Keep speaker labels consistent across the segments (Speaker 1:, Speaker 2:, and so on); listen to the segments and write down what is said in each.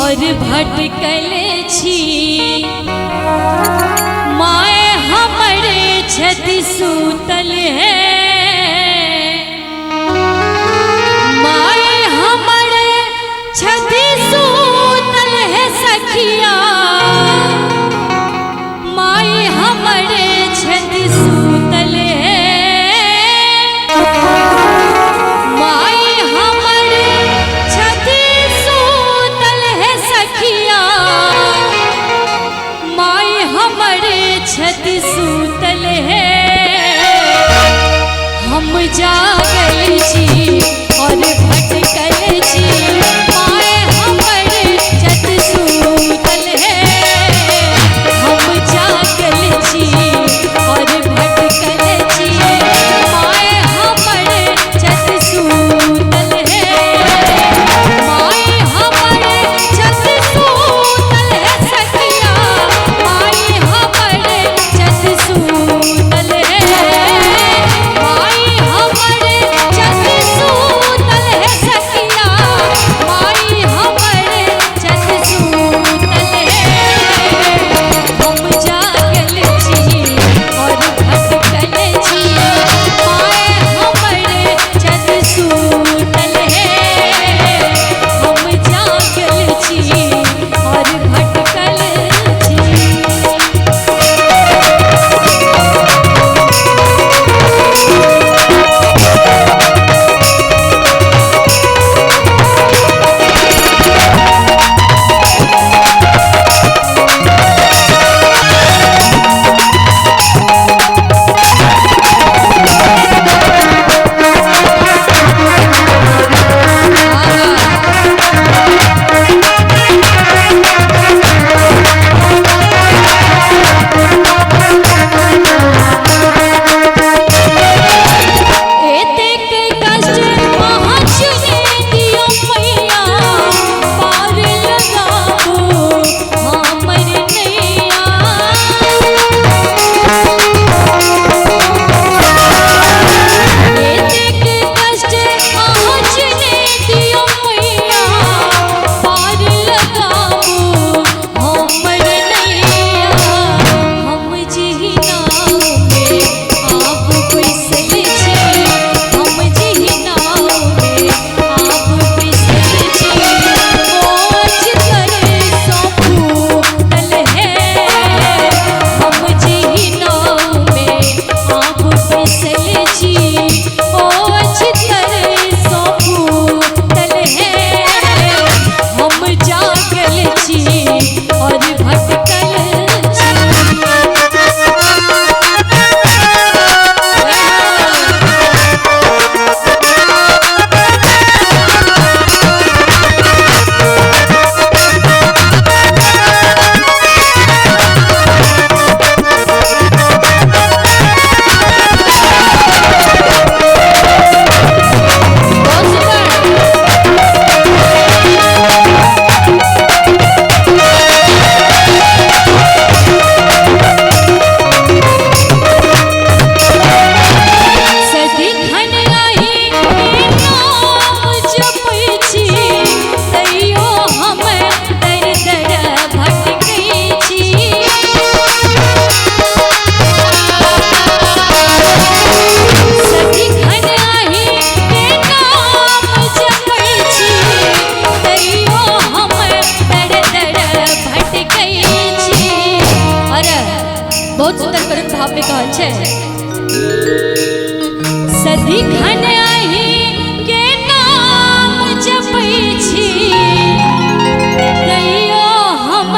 Speaker 1: और भटकल छी माए हमरे छति सूतल है माए हमरे छति सूतल है सखिया माए हमरे छति सूतल है माए हमरे छति सूतल है सखिया माए हमरे छति सूतल है हम जागल छी और भटकल छी माए हमरे छति सूतल है हम जागल छी और भटकल छी माए हमरे छति सूतल है माए हमरे छति सूतल है सखिया माए हमरे छति सूतल है माए हमरे छति सूतल है सखिया माए हमरे छति सूतल है हम जागल छी और भटकल छी माए हमरे छति सूतल है हम जागल छी और भटकल छी बहुत सुंदर करुण भाव में कहल छै सदिखन आही के नाम जपै छी तैयो हम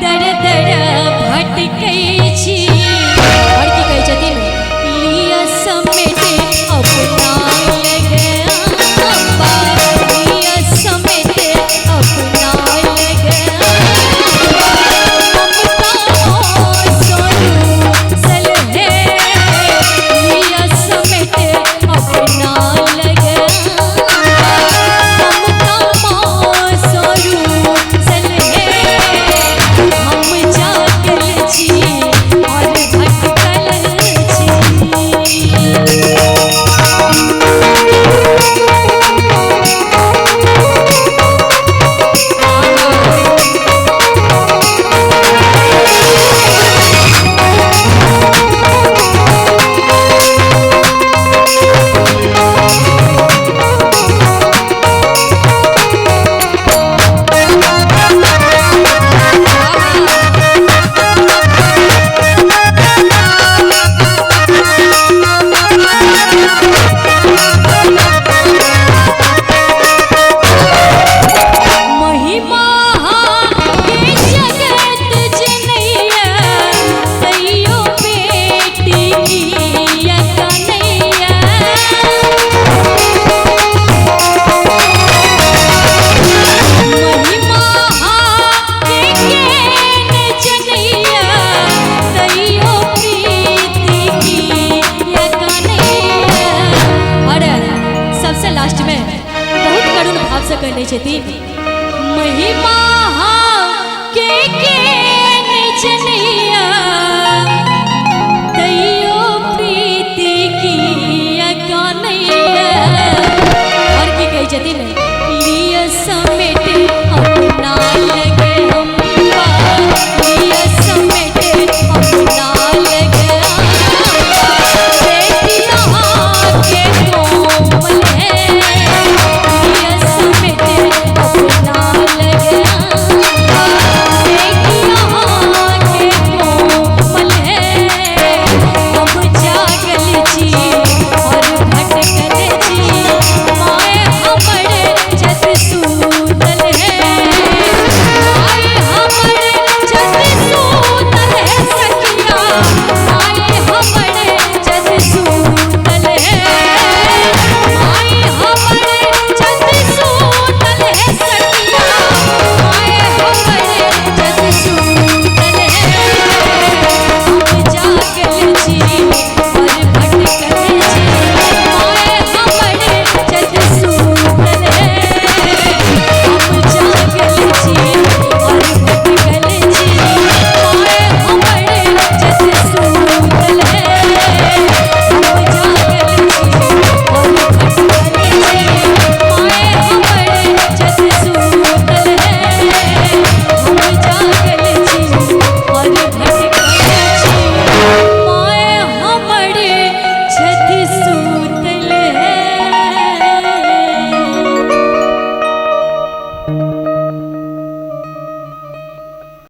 Speaker 1: दर दर भटकै छी और की कहै छथिन लिया समेटे अपना लगे अम्बा लिया समेटे अपना लगे अपना लगे ममता कहने छथिन महिमा के निचनिया तैयो प्रीति की कन्हैया। और की कहे छथिन